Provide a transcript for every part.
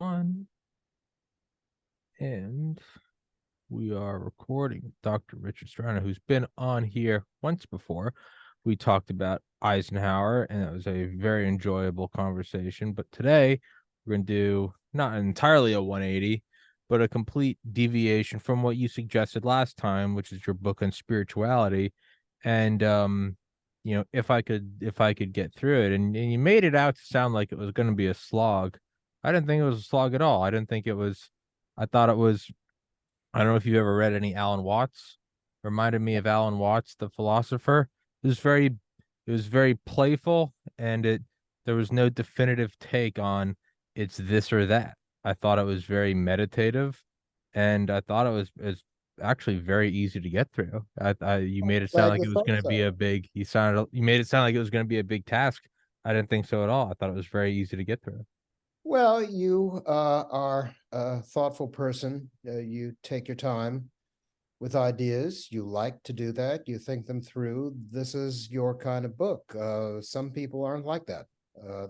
One. And we are recording with Dr. Richard Striner, who's been on here once before. We talked about Eisenhower, and it was a very enjoyable conversation. But today, we're going to do not entirely a 180, but a complete deviation from what you suggested last time, which is your book on spirituality. And if I could get through it, and you made it out to sound like it was going to be a slog. I didn't think it was a slog at all. I didn't think it was. I thought it was. I don't know if you've ever read any Alan Watts. Reminded me of Alan Watts, the philosopher. It was very playful, and there was no definitive take on it's this or that. I thought it was very meditative, and I thought it was actually very easy to get through. You made it sound Glad like you it was thought going to be so. a big. You made it sound like it was going to be a big task. I didn't think so at all. I thought it was very easy to get through. Well, you are a thoughtful person. You take your time with ideas. You like to do that. You think them through. This is your kind of book. Some people aren't like that.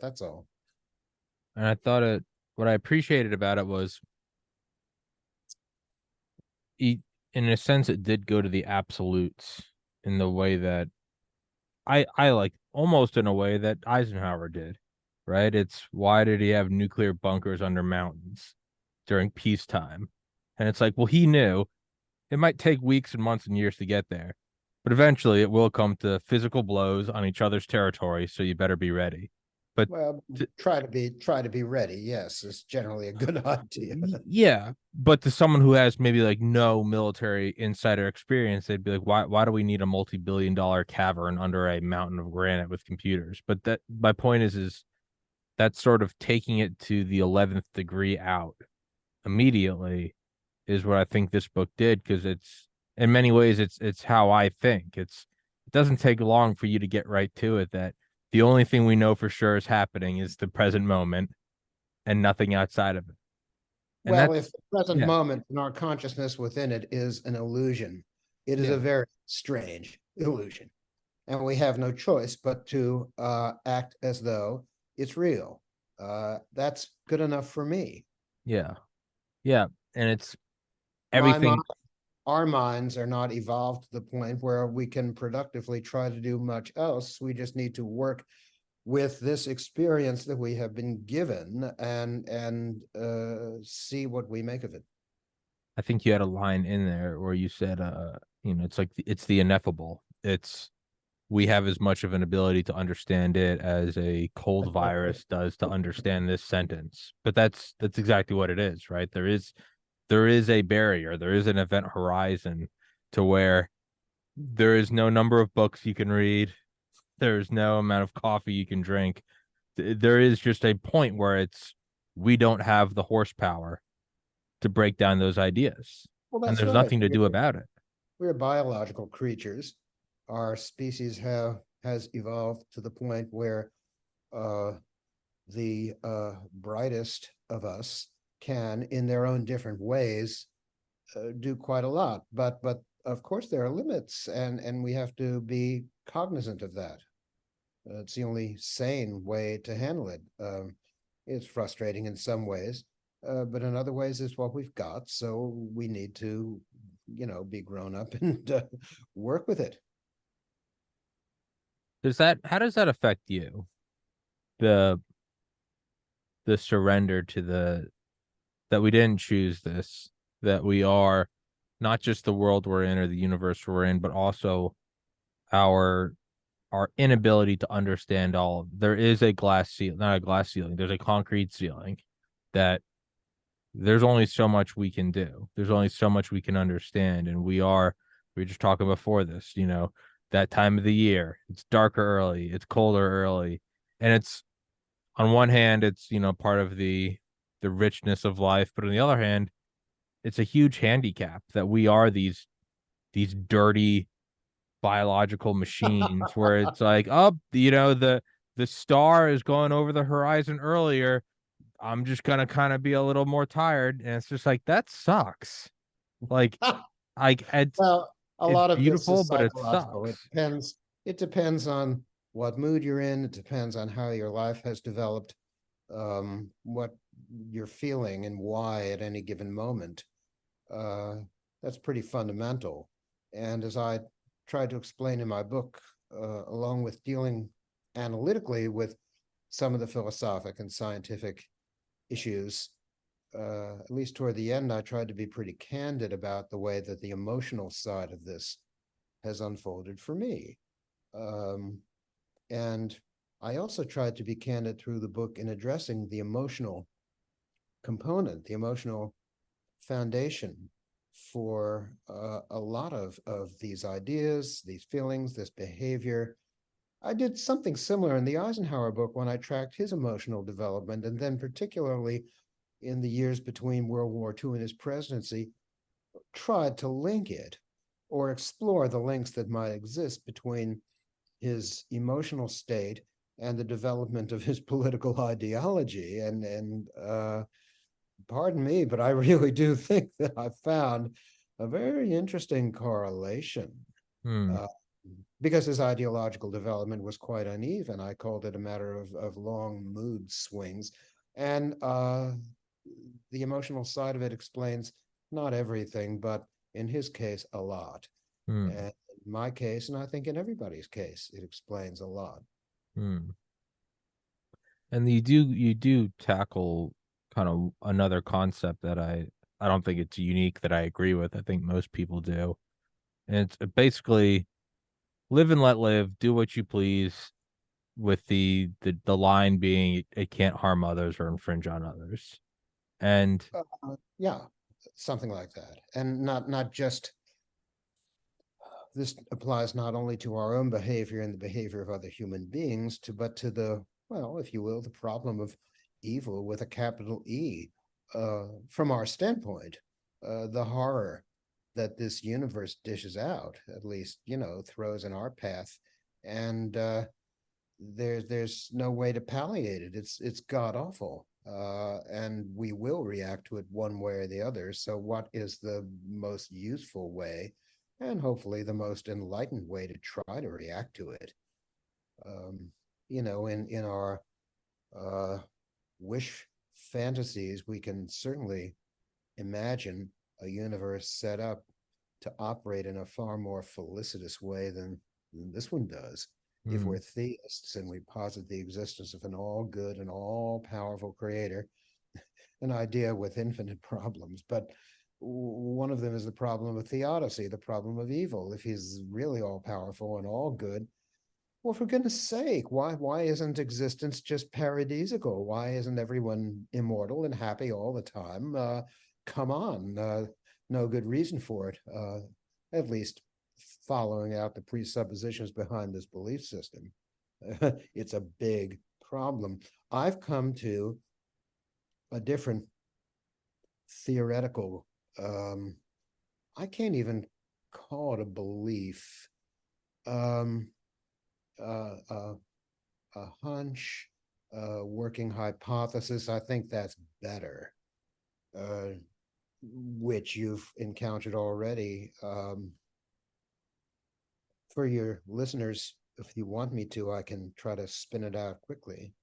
That's all. And I thought what I appreciated about it was in a sense it did go to the absolutes in the way that I like, almost in a way that Eisenhower did, right? It's why did he have nuclear bunkers under mountains during peacetime? And it's like, well, he knew it might take weeks and months and years to get there, but eventually it will come to physical blows on each other's territory, so you better be ready. But Well, to, try to be ready. Yes, it's generally a good idea. yeah, but to someone who has maybe like no military insider experience, they'd be like, why do we need a multi-billion-dollar cavern under a mountain of granite with computers? But that my point is that's sort of taking it to the 11th degree out immediately is what I think this book did, because it's in many ways it's how I think. It doesn't take long for you to get right to it that the only thing we know for sure is happening is the present moment and nothing outside of it. And Well, if that's the present yeah, moment and our consciousness within it is an illusion, it is a yeah. very strange illusion. And we have no choice but to act as though it's real. That's good enough for me. Yeah. Yeah. And it's My mind, everything. our minds are not evolved to the point where we can productively try to do much else. We just need to work with this experience that we have been given and see what we make of it. I think you had a line in there where you said, it's like it's the ineffable. It's we have as much of an ability to understand it as a cold virus does to understand this sentence. But that's exactly what it is, right? There is a barrier, there is an event horizon to where there is no number of books you can read, there's no amount of coffee you can drink. There is just a point where it's we don't have the horsepower to break down those ideas, Well, and that's there's right. nothing to do about it. We're biological creatures. Our species has evolved to the point where uh, the brightest of us can, in their own different ways, do quite a lot. But of course, there are limits, and we have to be cognizant of that. It's the only sane way to handle it. It's frustrating in some ways, but in other ways, it's what we've got. So we need to, be grown up and work with it. Does that How does that affect you? The the surrender to the that we didn't choose this, that we are not just the world we're in or the universe we're in, but also our our inability to understand all. There is a glass ceiling, not a glass ceiling. There's a concrete ceiling that there's only so much we can do. There's only so much we can understand, and we were just talking before this. That time of the year, it's darker early, it's colder early, and it's on one hand, it's part of the richness of life, but on the other hand, it's a huge handicap that we are these dirty biological machines where it's like, oh, the star is going over the horizon earlier. I'm just gonna kind of be a little more tired, and it's just like that sucks. Like, it's Well, a it's lot of this beautiful, is but it psychological. It sucks. depends. It depends on what mood you're in. It depends on how your life has developed, what you're feeling and why at any given moment. Uh, that's pretty fundamental. And as I tried to explain in my book, along with dealing analytically with some of the philosophic and scientific issues, at least toward the end, I tried to be pretty candid about the way that the emotional side of this has unfolded for me. Um, and I also tried to be candid through the book in addressing the emotional component, the emotional foundation for a lot of these ideas, these feelings, this behavior. I did something similar in the Eisenhower book when I tracked his emotional development, and then particularly in the years between World War II and his presidency, tried to link it or explore the links that might exist between his emotional state and the development of his political ideology. And pardon me, but I really do think that I found a very interesting correlation. Hmm. Uh, because his ideological development was quite uneven. I called it a matter of long mood swings. And the emotional side of it explains not everything, but in his case, a lot. Hmm. And in my case, and I think in everybody's case, it explains a lot. Hmm. And you do tackle kind of another concept that I don't think it's unique that I agree with. I think most people do. And it's basically live and let live, do what you please, with the line being it can't harm others or infringe on others. And Yeah, something like that. And not just this applies not only to our own behavior and the behavior of other human beings, but to the, well, if you will, the problem of evil with a capital E. From our standpoint, the horror that this universe dishes out, at least, throws in our path. And there's no way to palliate it. It's god awful. And we will react to it one way or the other. So what is the most useful way, and hopefully the most enlightened way to try to react to it? Um, in our uh, wish fantasies, we can certainly imagine a universe set up to operate in a far more felicitous way than this one does. If mm, we're theists and we posit the existence of an all good and all powerful creator, an idea with infinite problems, but one of them is the problem of theodicy, the problem of evil. If he's really all powerful and all good, well, for goodness sake, why isn't existence just paradisical? Why isn't everyone immortal and happy all the time? Come on, no good reason for it. At least following out the presuppositions behind this belief system. It's a big problem. I've come to a different theoretical, um, I can't even call it a belief, um, uh, uh, a hunch, working hypothesis. I think that's better, uh, which you've encountered already. For your listeners, if you want me to, I can try to spin it out quickly.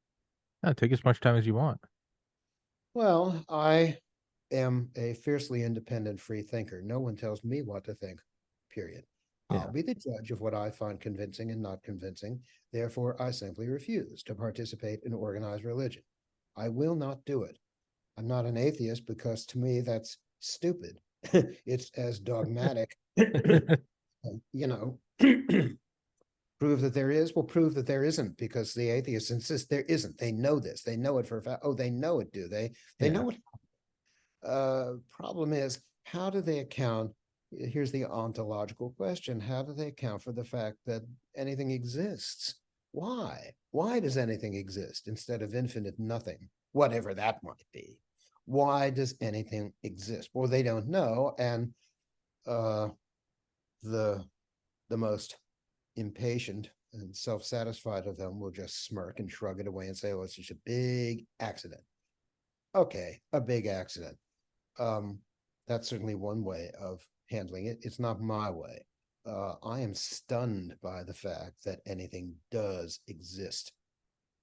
yeah, take as much time as you want. Well, I am a fiercely independent free thinker. No one tells me what to think, period. I'll Yeah. be the judge of what I find convincing and not convincing. Therefore, I simply refuse to participate in organized religion. I will not do it. I'm not an atheist because to me that's stupid. It's as dogmatic, you know. Prove that there is, well, prove that there isn't, because the atheists insist there isn't. They know this. They know it for a fact. Oh, they know it, do they? They Yeah. know it. Problem is, how do they account? Here's the ontological question: how do they account for the fact that anything exists? Why? Why does anything exist instead of infinite nothing, whatever that might be? Why does anything exist? Well, they don't know, and uh, the the most impatient and self-satisfied of them will just smirk and shrug it away and say, "Oh, it's just a big accident." Okay, a big accident. Um, that's certainly one way of handling it. It's not my way. I am stunned by the fact that anything does exist.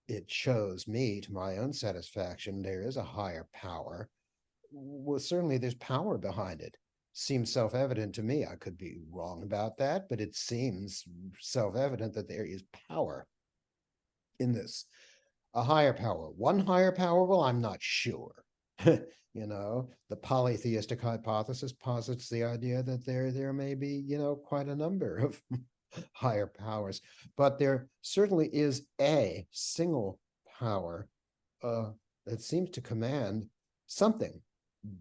it shows me, to my own satisfaction, there is a higher power. Well, certainly there's power behind it. Seems self-evident to me. I could be wrong about that, but it seems self-evident that there is power in this. A higher power. One higher power? Well, I'm not sure. You know, the polytheistic hypothesis posits the idea that there may be, you know, quite a number of higher powers, but there certainly is a single power uh, that seems to command something,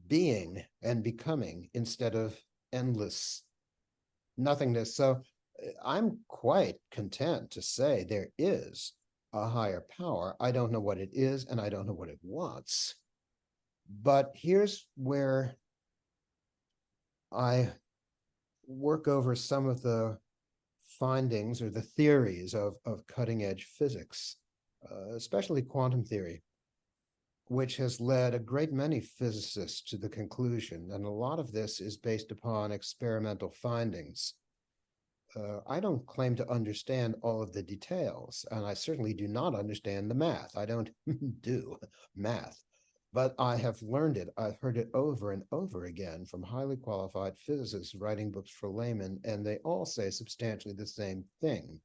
being and becoming, instead of endless nothingness. So I'm quite content to say there is a higher power. I don't know what it is, and I don't know what it wants. But here's where I work over some of the findings or the theories of cutting edge physics, especially quantum theory, which has led a great many physicists to the conclusion, and a lot of this is based upon experimental findings. I don't claim to understand all of the details, and I certainly do not understand the math. I don't do math, but I have learned it. I've heard it over and over again from highly qualified physicists writing books for laymen, and they all say substantially the same thing,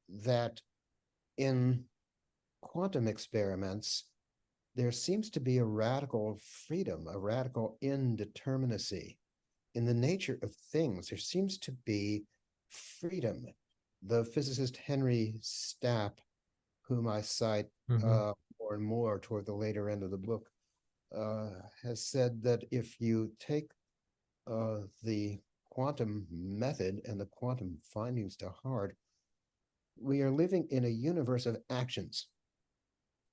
that in quantum experiments, there seems to be a radical freedom, a radical indeterminacy. In the nature of things, there seems to be freedom. The physicist Henry Stapp, whom I cite more and more toward the later end of the book, has said that if you take the quantum method and the quantum findings to heart, we are living in a universe of actions,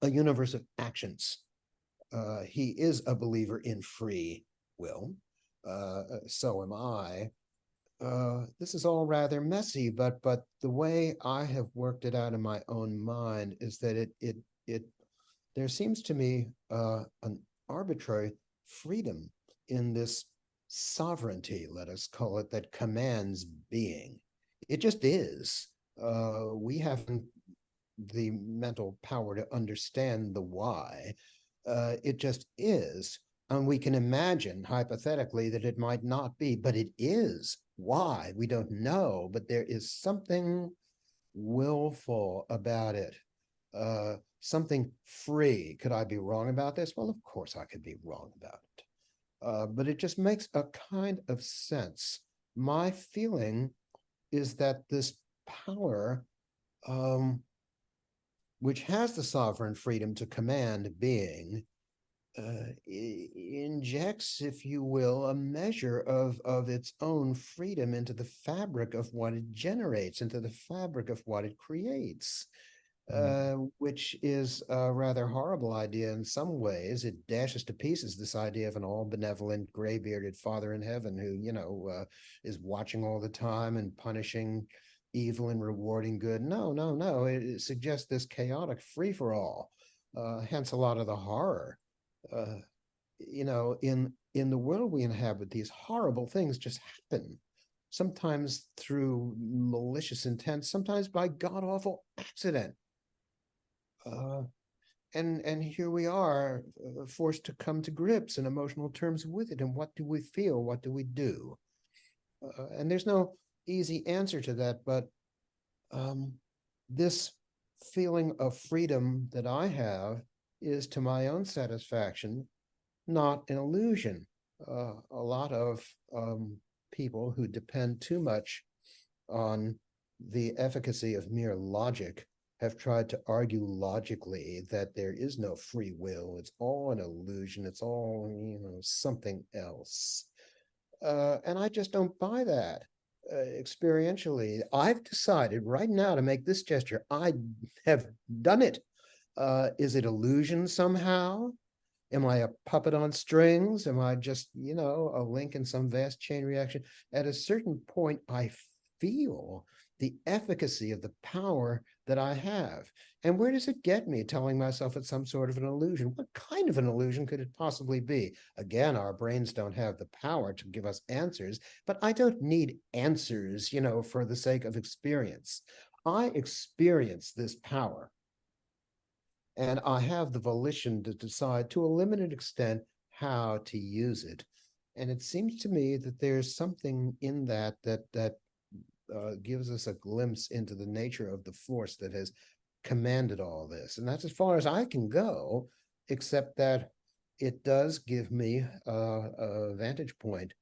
a universe of actions. He is a believer in free will. So am I. This is all rather messy, but the way I have worked it out in my own mind is that it there seems to me an arbitrary freedom in this sovereignty, let us call it, that commands being. It just is. We haven't the mental power to understand the why. It just is. And we can imagine hypothetically that it might not be, but it is. Why? We don't know, but there is something willful about it, something free. Could I be wrong about this? Well, of course I could be wrong about it. But it just makes a kind of sense. My feeling is that this power, which has the sovereign freedom to command being, injects, if you will, a measure of its own freedom into the fabric of what it generates, into the fabric of what it creates, which is a rather horrible idea in some ways. It dashes to pieces this idea of an all-benevolent, gray-bearded Father in heaven who, you know, is watching all the time and punishing evil and rewarding good. No, no, no. It suggests this chaotic free-for-all, hence a lot of the horror. You know, in the world we inhabit, these horrible things just happen, sometimes through malicious intent, sometimes by god-awful accident. And here we are, forced to come to grips in emotional terms with it. And what do we feel? What do we do? And there's no easy answer to that, but this feeling of freedom that I have is, to my own satisfaction, not an illusion. A lot of people who depend too much on the efficacy of mere logic have tried to argue logically that there is no free will. It's all an illusion. It's all, you know, something else. And I just don't buy that. Experientially, I've decided right now to make this gesture. I have done it. Is it illusion somehow? Am I a puppet on strings? Am I just, you know, a link in some vast chain reaction? At a certain point, I feel the efficacy of the power that I have. And where does it get me telling myself it's some sort of an illusion? What kind of an illusion could it possibly be? Again, our brains don't have the power to give us answers, but I don't need answers, you know, for the sake of experience. I experience this power, and I have the volition to decide to a limited extent how to use it. And it seems to me that there's something in that gives us a glimpse into the nature of the force that has commanded all this. And that's as far as I can go, except that it does give me a vantage point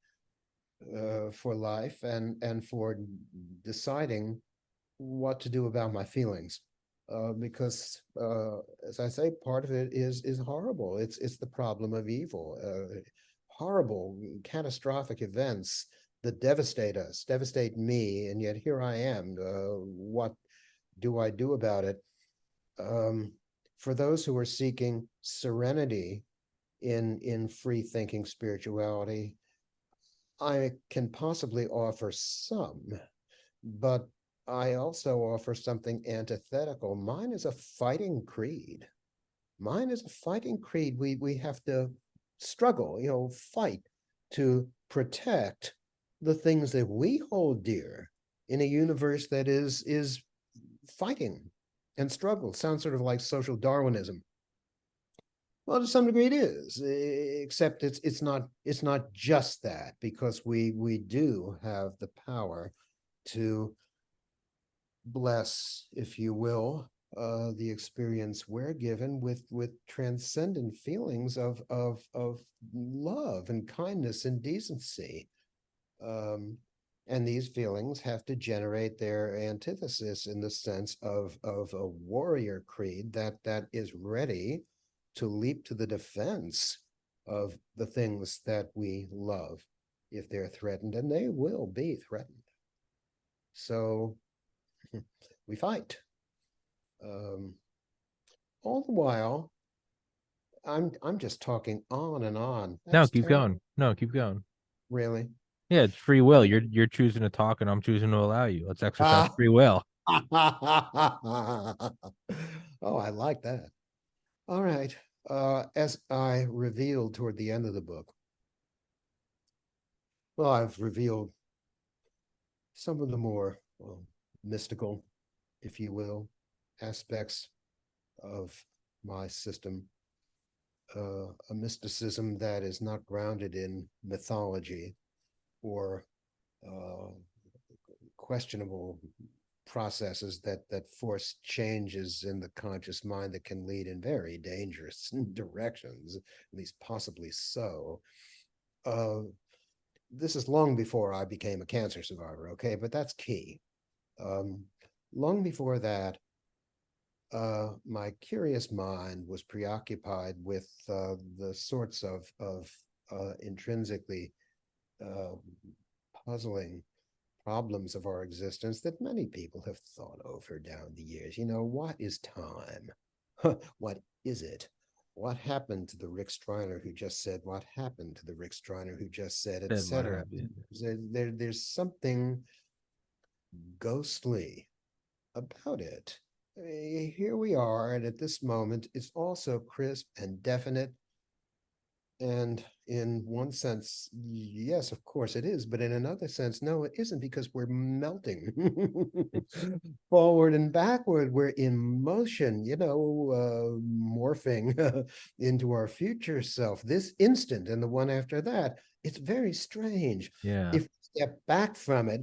for life and for deciding what to do about my feelings. Because as I say, part of it is horrible. It's the problem of evil. Horrible, catastrophic events that devastate us, devastate me, and yet here I am. What do I do about it? For those who are seeking serenity in free thinking spirituality, I can possibly offer some, but I also offer something antithetical. Mine is a fighting creed. Mine is a fighting creed. We have to struggle, fight to protect the things that we hold dear in a universe that is fighting and struggle. Sounds sort of like social Darwinism. Well, to some degree it is, except it's not just that, because we do have the power to bless, if you will, the experience we're given with transcendent feelings of love and kindness and decency. And these feelings have to generate their antithesis in the sense of a warrior creed that is ready to leap to the defense of the things that we love if they're threatened, and they will be threatened. So we fight. All the while, I'm just talking on and on. No, That's keep terrible. going. No, keep going. Really. Yeah, it's free will. You're choosing to talk, and I'm choosing to allow you. Let's exercise Ah. free will. Oh, I like that. All right. As I revealed toward the end of the book, well, I've revealed some of the more mystical, if you will, aspects of my system, a mysticism that is not grounded in mythology or questionable processes that force changes in the conscious mind that can lead in very dangerous directions, at least possibly so. This is long before I became a cancer survivor, okay, but that's key. Long before that, my curious mind was preoccupied with the sorts of intrinsically puzzling problems of our existence that many people have thought over down the years. What is time? What is it? What happened to the Rick Striner who just said, what happened to the Rick Striner who just said, Said what etc. happened. There's something ghostly about it. Here we are, and at this moment, it's also crisp and definite. And in one sense, yes, of course it is. But in another sense, no, it isn't, because we're melting forward and backward. We're in motion, morphing into our future self, this instant and the one after that. It's very strange. Yeah. If we step back from it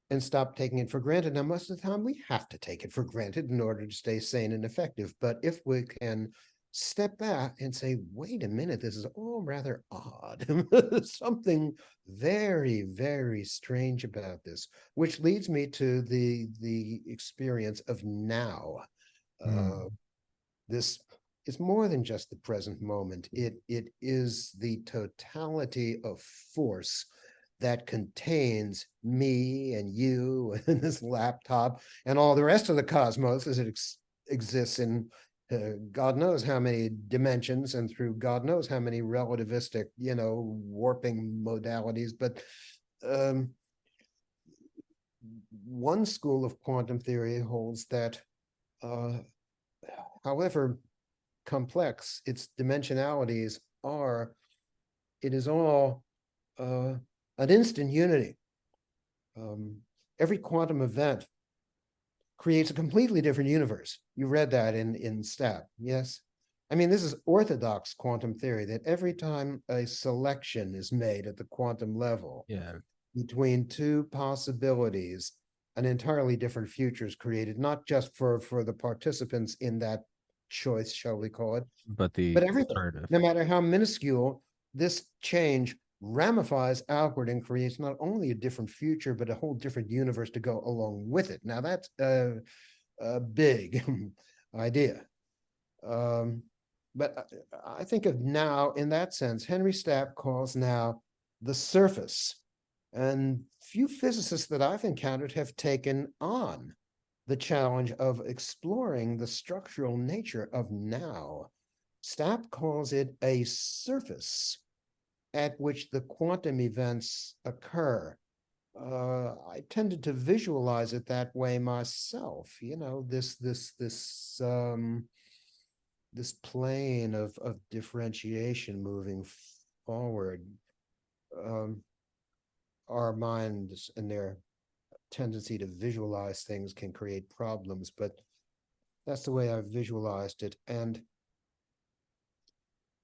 and stop taking it for granted. Now, most of the time, we have to take it for granted in order to stay sane and effective. But if we can step back and say, wait a minute, this is all rather odd. Something very, very strange about this, which leads me to the experience of now. This is more than just the present moment. It is the totality of force that contains me and you and this laptop and all the rest of the cosmos as it exists in God knows how many dimensions and through God knows how many relativistic, warping modalities. But one school of quantum theory holds that however complex its dimensionalities are, it is all an instant unity. Every quantum event creates a completely different universe. You read that in STAP, yes? I mean, this is orthodox quantum theory, that every time a selection is made at the quantum level Yeah. between two possibilities, an entirely different future is created, not just for the participants in that choice, shall we call it, But the but everything, alternative. no matter how minuscule, this change ramifies outward and creates not only a different future, but a whole different universe to go along with it. Now that's a big idea. But I think of now in that sense, Henry Stapp calls now the surface. And few physicists that I've encountered have taken on the challenge of exploring the structural nature of now. Stapp calls it a surface at which the quantum events occur. I tended to visualize it that way myself. You know, this plane of differentiation moving forward. Um, our minds and their tendency to visualize things can create problems, but that's the way I've visualized it. And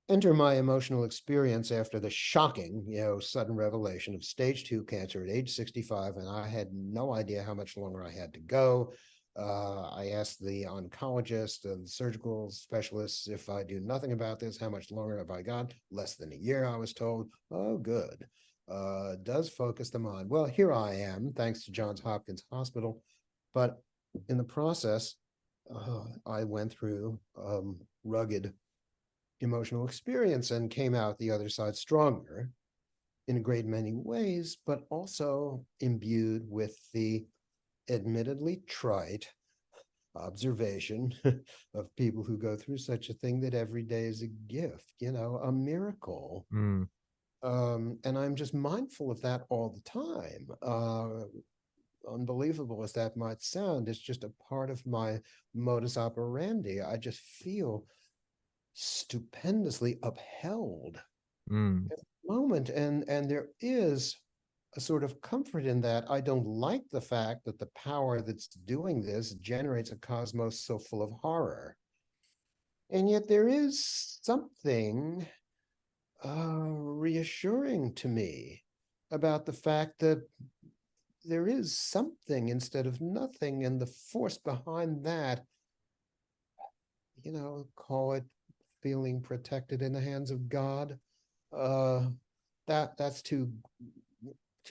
enter my emotional experience after the shocking, sudden revelation of stage 2 cancer at age 65, and I had no idea how much longer I had to go. I asked the oncologist and the surgical specialists, if I do nothing about this, how much longer have I got? Less than a year, I was told. Oh, good. Does focus the mind. Well, here I am, thanks to Johns Hopkins Hospital. But in the process, I went through rugged emotional experience and came out the other side stronger in a great many ways, but also imbued with the admittedly trite observation of people who go through such a thing, that every day is a gift, a miracle. Mm. And I'm just mindful of that all the time. Unbelievable as that might sound, it's just a part of my modus operandi. I just feel stupendously upheld Mm. at the moment, and there is a sort of comfort in that. I don't like the fact that the power that's doing this generates a cosmos so full of horror, and yet there is something reassuring to me about the fact that there is something instead of nothing, and the force behind that, call it feeling protected in the hands of God. Uh, that's too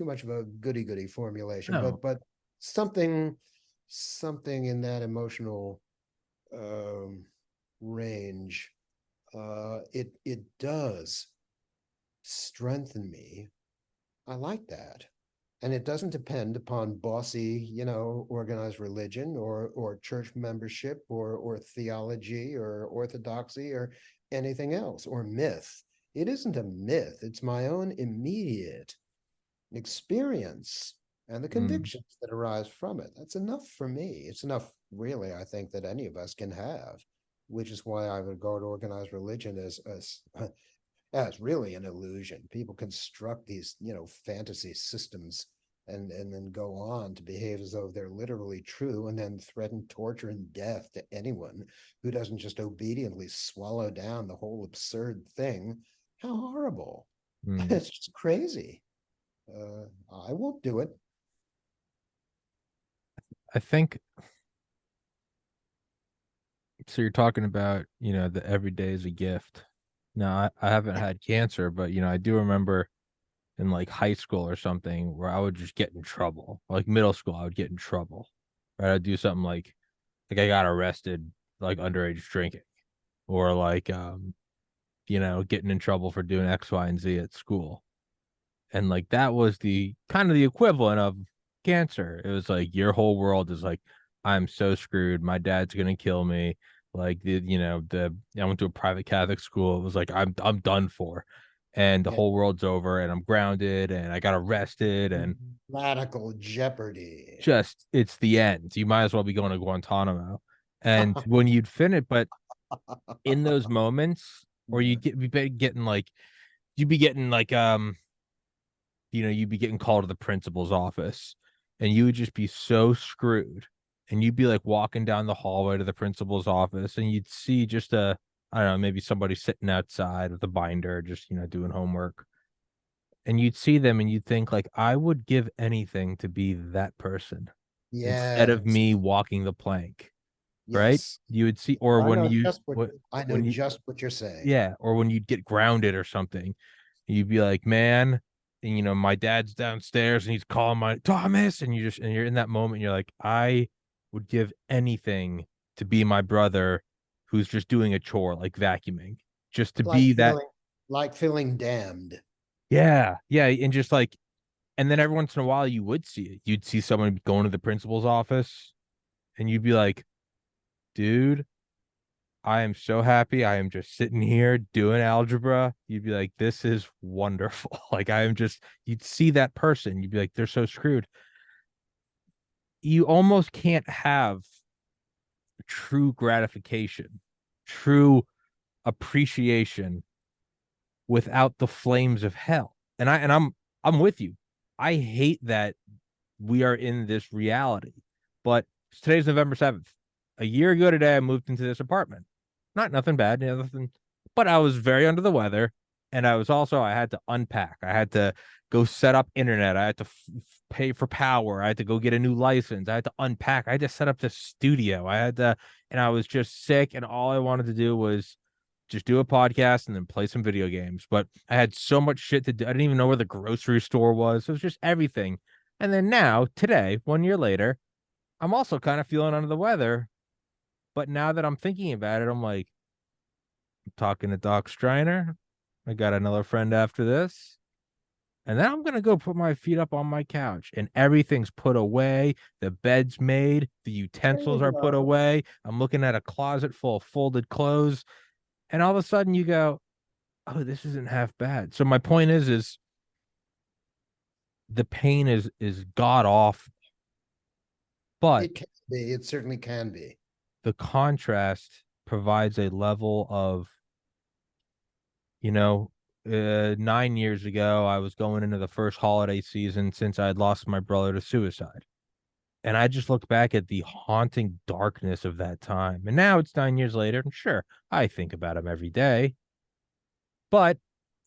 much of a goody formulation, No. but something something in that emotional um, range. It does strengthen me. I like that. And it doesn't depend upon bossy, organized religion or church membership or theology or orthodoxy or anything else, or myth. It isn't a myth. It's my own immediate experience and the Mm. convictions that arise from it. That's enough for me. It's enough, really, I think, that any of us can have, which is why I regard organized religion as really an illusion. People construct these, fantasy systems and then go on to behave as though they're literally true, and then threaten torture and death to anyone who doesn't just obediently swallow down the whole absurd thing. How horrible. Mm. It's just crazy. I won't do it. I think so. You're talking about, the every day is a gift. Now, I haven't had cancer, but I do remember in like high school or something where I would just get in trouble. Like middle school, I would get in trouble. Right? I'd do something like I got arrested like underage drinking, or like getting in trouble for doing X, Y, and Z at school. And like that was the kind of the equivalent of cancer. It was like your whole world is like, I'm so screwed. My dad's gonna kill me. Like the I went to a private Catholic school. It was like I'm done for, and the Yeah. whole world's over, and I'm grounded, and I got arrested, and Radical jeopardy. just it's the end. You might as well be going to Guantanamo. And when you'd finish, but in those moments, or Yeah. you'd be getting like you'd be getting like you'd be getting called to the principal's office, and you would just be so screwed, and you'd be like walking down the hallway to the principal's office, and you'd see just I don't know, maybe somebody sitting outside with a binder, just doing homework, and you'd see them, and you'd think like, I would give anything to be that person instead of Yes, me walking the plank, right? yes. You would see, or I when know you just what what I know when you just what you're saying. yeah, or when you'd get grounded or something, you'd be like, man, and, my dad's downstairs and he's calling my Thomas, and you're in that moment, you're like, I would give anything to be my brother who's just doing a chore like vacuuming, just to Like be that. feeling like feeling damned. Yeah, yeah, and just like, and then every once in a while you would see it. You'd see someone going to the principal's office, and you'd be like, dude, I am so happy. I am just sitting here doing algebra. You'd be like, this is wonderful. Like, you'd see that person. You'd be like, they're so screwed. You almost can't have true gratification, true appreciation without the flames of hell. I'm with you. I hate that we are in this reality. But today's November 7th. A year ago today, I moved into this apartment. Not nothing bad, nothing, but I was very under the weather. And I had to unpack. I had to go set up internet. I had to pay for power. I had to go get a new license. I had to unpack. I had to set up the studio. And I was just sick. And all I wanted to do was just do a podcast and then play some video games. But I had so much shit to do. I didn't even know where the grocery store was. It was just everything. And then now, today, 1 year later, I'm also kind of feeling under the weather. But now that I'm thinking about it, I'm like, I'm talking to Doc Striner. I got another friend after this. And then I'm going to go put my feet up on my couch, and everything's put away. The bed's made. The There you utensils are put go. away. I'm looking at a closet full of folded clothes. And all of a sudden you go, oh, this isn't half bad. So my point is the pain is god awful, but It can be. It certainly can be. the contrast provides a level of, you know, 9 years ago, I was going into the first holiday season since I had lost my brother to suicide. And I just look back at the haunting darkness of that time. And now it's 9 years later, and sure, I think about him every day. But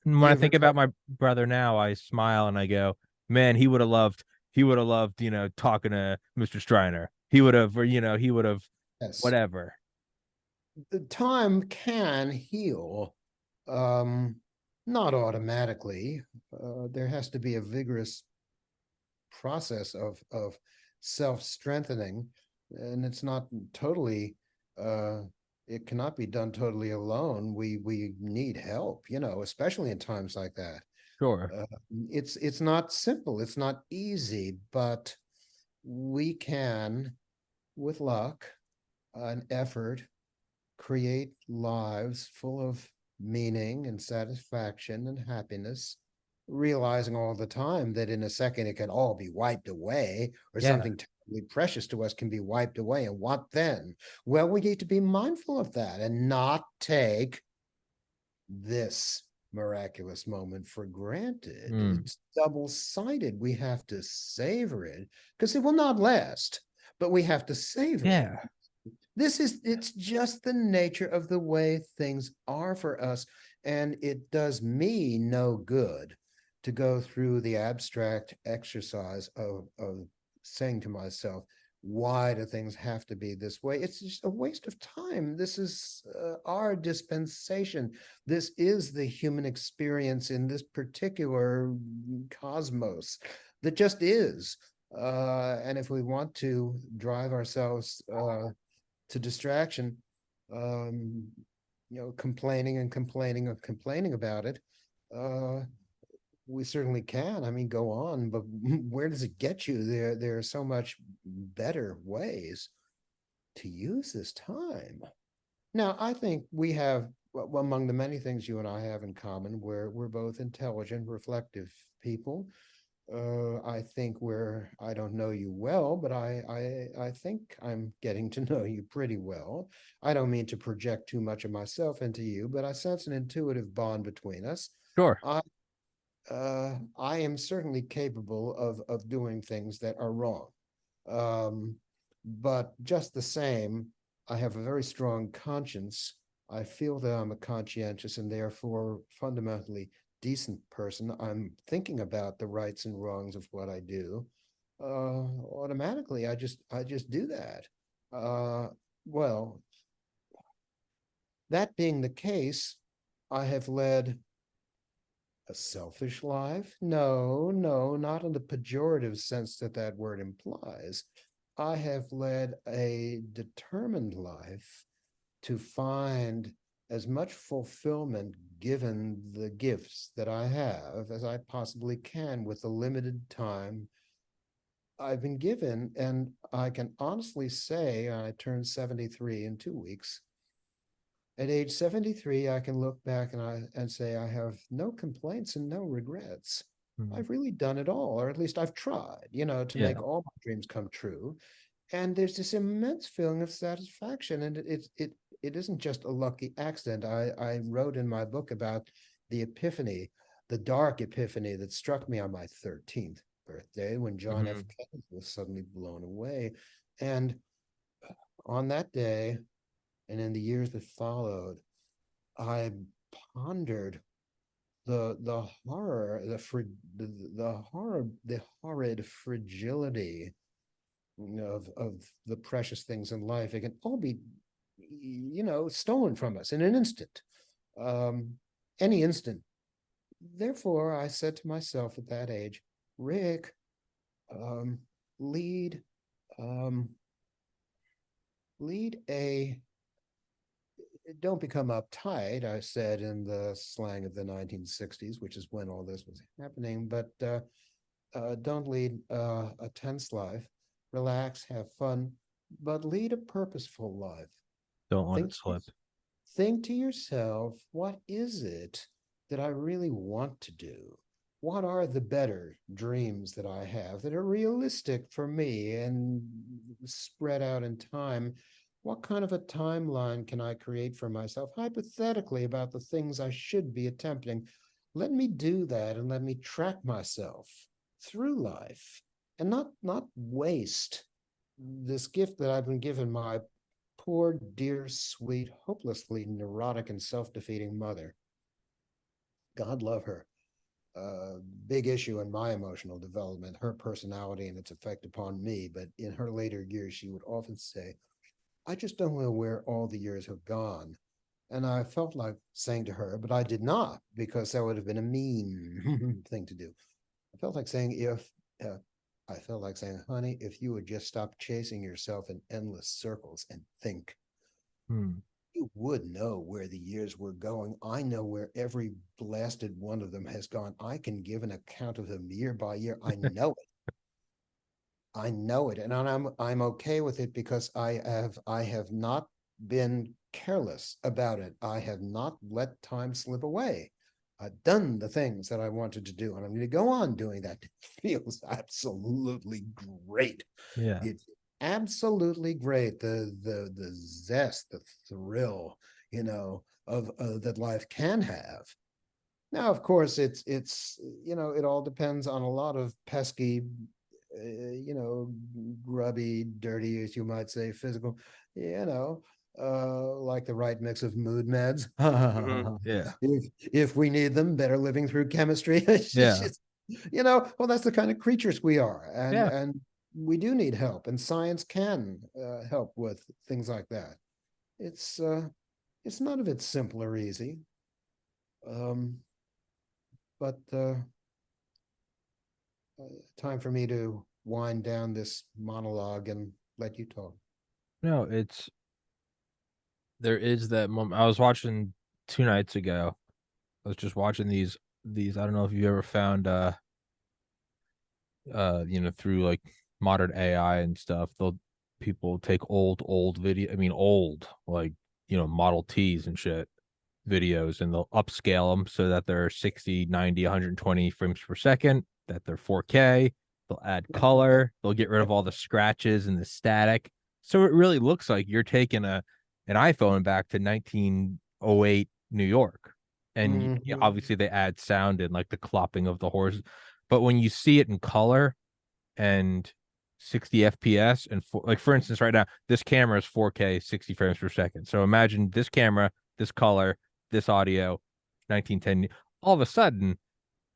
when I You've think about recovered. my brother now, I smile and I go, man, he would have loved, talking to Mr. Striner. He would have, or, he would have, Yes. whatever. The time can heal. Um, Not automatically. There has to be a vigorous process of self-strengthening, and it's not totally it cannot be done totally alone. We need help, especially in times like that. Sure. uh, it's not simple, it's not easy, but we can, with luck and effort, create lives full of meaning and satisfaction and happiness, realizing all the time that in a second it can all be wiped away, or Yeah. something terribly precious to us can be wiped away. And what then? Well, we need to be mindful of that and not take this miraculous moment for granted. Mm. It's double-sided. We have to savor it because it will not last, but we have to savor it. Yeah. It's just the nature of the way things are for us. And it does me no good to go through the abstract exercise of saying to myself, why do things have to be this way? It's just a waste of time. This is our dispensation. This is the human experience in this particular cosmos that just is. And if we want to drive ourselves to distraction, um, complaining and complaining and complaining about it, uh, we certainly can. I mean, go on, but where does it get you? There are so much better ways to use this time. Now, I think we have, well, among the many things you and I have in common, where we're both intelligent, reflective people. I think I don't know you well, but I think I'm getting to know you pretty well. I don't mean to project too much of myself into you, but I sense an intuitive bond between us. Sure. I I am certainly capable of doing things that are wrong. Um, But just the same, I have a very strong conscience. I feel that I'm a conscientious and therefore fundamentally decent person. I'm thinking about the rights and wrongs of what I do. Automatically, I just do that. Uh, well, that being the case, I have led a selfish life? No, no, not in the pejorative sense that that word implies. I have led a determined life to find as much fulfillment given the gifts that I have as I possibly can with the limited time I've been given. And I can honestly say I turned 73 in 2 weeks. At age 73, I can look back and say I have no complaints and no regrets. Mhm. I've really done it all, or at least I've tried, to Yeah. make all my dreams come true. And there's this immense feeling of satisfaction. And it isn't just a lucky accident. I wrote in my book about the epiphany, the dark epiphany that struck me on my 13th birthday when John F. Mhm. Kennedy was suddenly blown away. And on that day, and in the years that followed, I pondered the horror, the horrid fragility of the precious things in life. It can all be, stolen from us in an instant, um, any instant. Therefore, I said to myself at that age, Rick, um, lead, um, lead a don't become uptight, I said in the slang of the 1960s, which is when all this was happening, but don't lead a tense life. Relax, have fun, but lead a purposeful life. Don't let it Think, slip. think to yourself, what is it that I really want to do? What are the better dreams that I have that are realistic for me and spread out in time? What kind of a timeline can I create for myself, hypothetically, about the things I should be attempting? Let me do that and let me track myself through life and not waste this gift that I've been given my poor, dear, sweet, hopelessly neurotic and self-defeating mother. God love her. Big issue in my emotional development, her personality and its effect upon me. But in her later years, she would often say, I just don't know where all the years have gone. And I felt like saying to her, but I did not, because that would have been a mean thing to do. I felt like saying, I felt like saying, honey, if you would just stop chasing yourself in endless circles and think, Hmm. you would know where the years were going. I know where every blasted one of them has gone. I can give an account of them year by year. I know it. I know it, and I'm okay with it because I have not been careless about it. I have not let time slip away. I've done the things that I wanted to do, and I'm going to go on doing that. It feels absolutely great. Yeah. It's absolutely great. The zest, the thrill, of that life can have. Now, of course, it's it all depends on a lot of pesky, grubby, dirty, as you might say, physical, like the right mix of mood meds. Mhm. Yeah. If we need them, better living through chemistry. Yeah. Well, that's the kind of creatures we are, and Yeah. and we do need help, and science can help with things like that. It's none of it simple or easy. Um, but time for me to wind down this monologue and let you talk. No, there is that moment. I was watching 2 nights ago. I was just watching these. I don't know if you ever found through like modern AI and stuff, they'll people take old video, I mean old, like, Model Ts and shit videos, and they'll upscale them so that they're 60, 90, 120 frames per second, that they're 4K. They'll add color, they'll get rid of all the scratches and the static. So it really looks like you're taking an iPhone back to 1908 New York. And Mhm. obviously they add sound and like the clopping of the horses. But when you see it in color and 60 FPS and like for instance, right now, this camera is 4K 60 frames per second. So imagine this camera, this color, this audio, 1910. All of a sudden,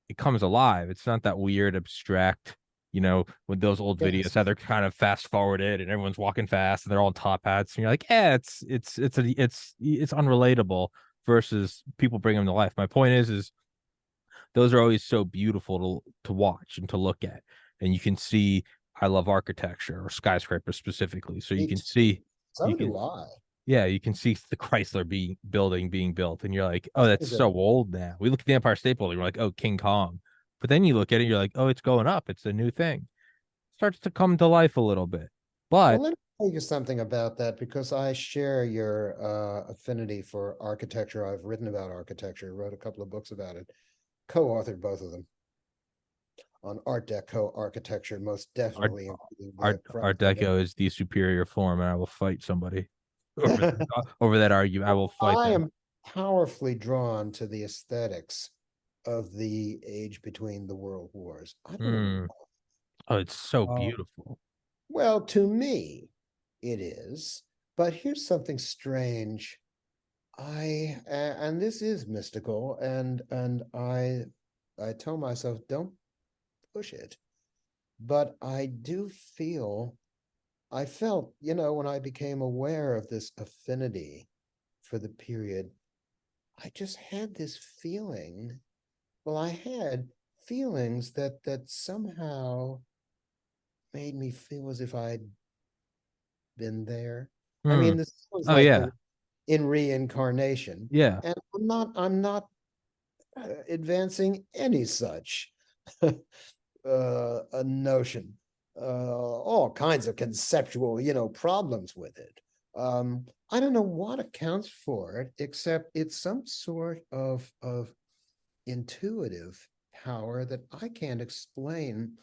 it comes alive. It's not that weird, abstract, with those old videos, Yes. how they're kind of fast forwarded and everyone's walking fast and they're all in top hats. And you're like, yeah, it's unrelatable versus people bring them to life. My point is those are always so beautiful to watch and to look at. And you can see I love architecture or skyscrapers specifically. So you Me can too. see So you do can I. yeah, you can see the Chrysler building being built, and you're like, oh, that's Is so it? old now. We look at the Empire State Building, we're like, oh, King Kong. But then you look at it, you're like, oh, it's going up. It's a new thing. Starts to come to life a little bit. Well, But let me tell you something about that because I share your affinity for architecture. I've written about architecture, wrote a couple of books about it, co-authored both of them on Art Deco architecture, most Art definitely including Art the Art Chrysler. Deco is the superior form, and I will fight somebody over that argument. I will fight I them. am powerfully drawn to the aesthetics of the age between the world wars. I don't know. Mm. Oh, it's so Uh, beautiful. well, to me, it is. But here's something strange. And this is mystical, and I tell myself, don't push it. But I felt, when I became aware of this affinity for the period, I just had this feeling. Well, I had feelings that somehow made me feel as if I'd been there. I mean, Mm. this was Oh like yeah, the in reincarnation, yeah. and I'm not advancing any such a notion. All kinds of conceptual, problems with it. I don't know what accounts for it, except it's some sort of intuitive power that I can't explain,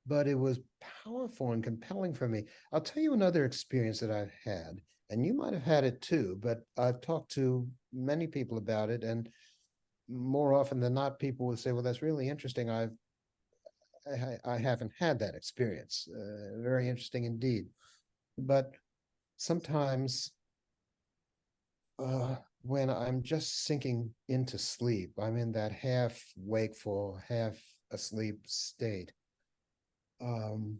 but it was powerful and compelling for me. I'll tell you another experience that I've had, and you might have had it too, but I've talked to many people about it, and more often than not, people will say, "Well, that's really interesting. I haven't had that experience. Very interesting indeed." But sometimes when I'm just sinking into sleep, I'm in that half wakeful, half asleep state. Um,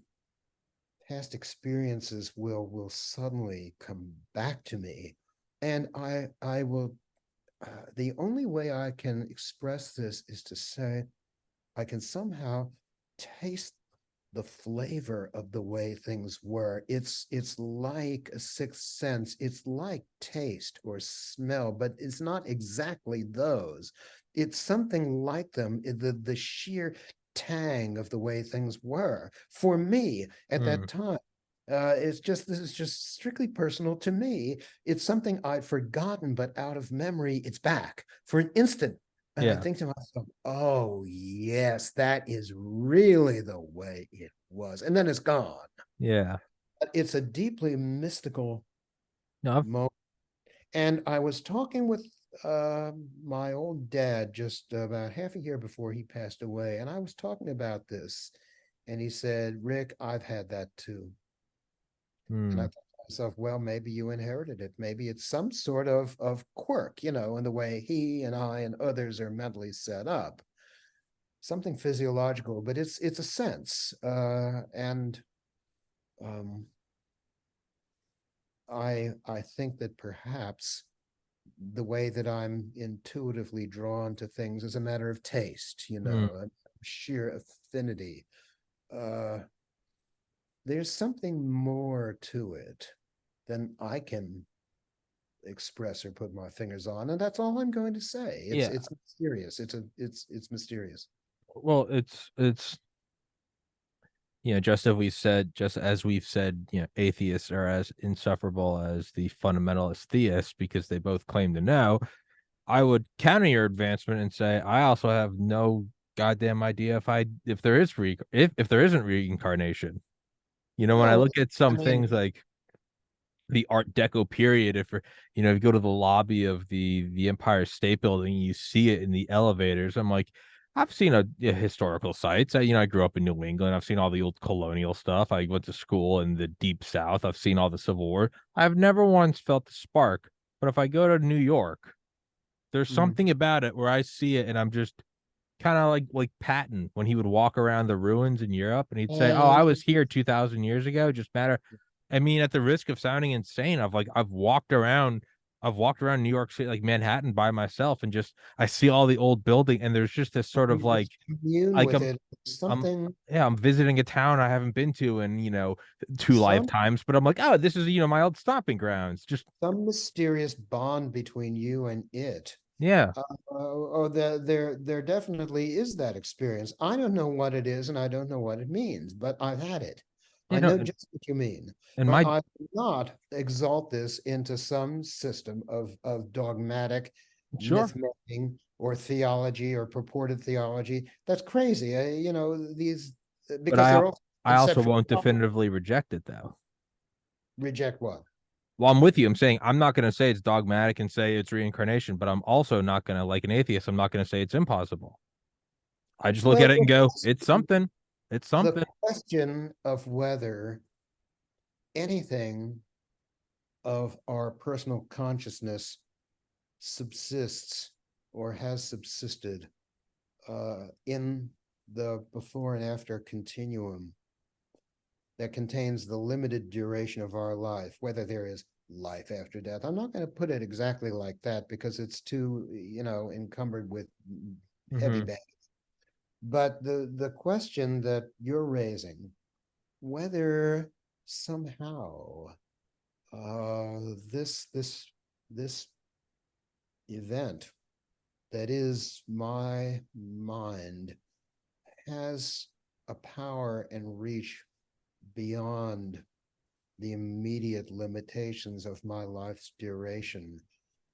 Past experiences will suddenly come back to me, and I will. The only way I can express this is to say I can somehow taste the flavor of the way things were. It's like a sixth sense. It's like taste or smell, but it's not exactly those. It's something like them, the sheer tang of the way things were for me at that Mm. time. This is just strictly personal to me. It's something I'd forgotten, but out of memory, it's back for an instant. And I Yeah. think to myself, oh, yes, that is really the way it was. And then it's gone. Yeah. But it's a deeply mystical No, I've, moment. And I was talking with my old dad just about half a year before he passed away. And I was talking about this. And he said, "Rick, I've had that too." And I mm, thought to myself, well, maybe you inherited it. Maybe it's some sort of quirk, in the way he and I and others are mentally set up. Something physiological, but it's a sense. And um, I think that perhaps the way that I'm intuitively drawn to things is a matter of taste, mm, a sheer affinity. Uh, there's something more to it than I can express or put my fingers on, and that's all I'm going to say. It's yeah. it's mysterious. It's mysterious. Well, it's just as we've said, atheists are as insufferable as the fundamentalist theists because they both claim to know. I would counter your advancement and say I also have no goddamn idea if there is if there isn't reincarnation. When I Well, look at I some mean, things like the Art Deco period, if you go to the lobby of the Empire State Building, you see it in the elevators. I'm like, I've seen historical sites. I grew up in New England. I've seen all the old colonial stuff. I went to school in the deep South. I've seen all the Civil War. I've never once felt the spark. But if I go to New York, there's Mm. something about it where I see it and I'm just kind of like Patton when he would walk around the ruins in Europe and he'd say, "Oh, I was here 2,000 years ago." Just matter. I mean, at the risk of sounding insane, I've walked around New York City, like Manhattan, by myself, and just I see all the old building, and there's just this sort of You just commune like with I'm it. I'm Something, yeah, I'm visiting a town I haven't been to in, two some lifetimes, but I'm like, oh, this is, my old stomping grounds. Just some mysterious bond between you and it. yeah, There definitely is that experience. I don't know what it is, and I don't know what it means, but I've had it. you I know, know just what you mean, and but my I do not exalt this into some system of dogmatic sure, myth making or theology or purported theology. That's crazy. These but because they're all I also conceptual. won't definitively reject it though. Reject what? Well, I'm with you. I'm saying I'm not going to say it's dogmatic and say it's reincarnation, but I'm also not going to, like an atheist, I'm not going to say it's impossible. I just look Well, at it and go, it's something. It's the something. question of whether anything of our personal consciousness subsists or has subsisted in the before and after continuum that contains the limited duration of our life, whether there is life after death. I'm not going to put it exactly like that because it's too, encumbered with heavy Mm-hmm. bag. But the question that you're raising, whether somehow this event that is my mind has a power and reach beyond the immediate limitations of my life's duration.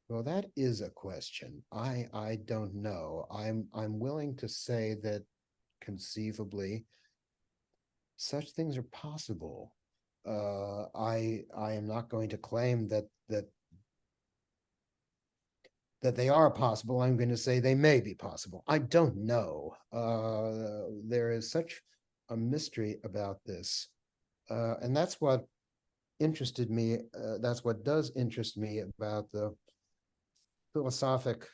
Well, that is a question. I don't know. I'm willing to say that conceivably such things are possible. I am not going to claim that they are possible. I'm going to say they may be possible. I don't know. There is such a mystery about this, and that's what interested me. That's what does interest me about the philosophic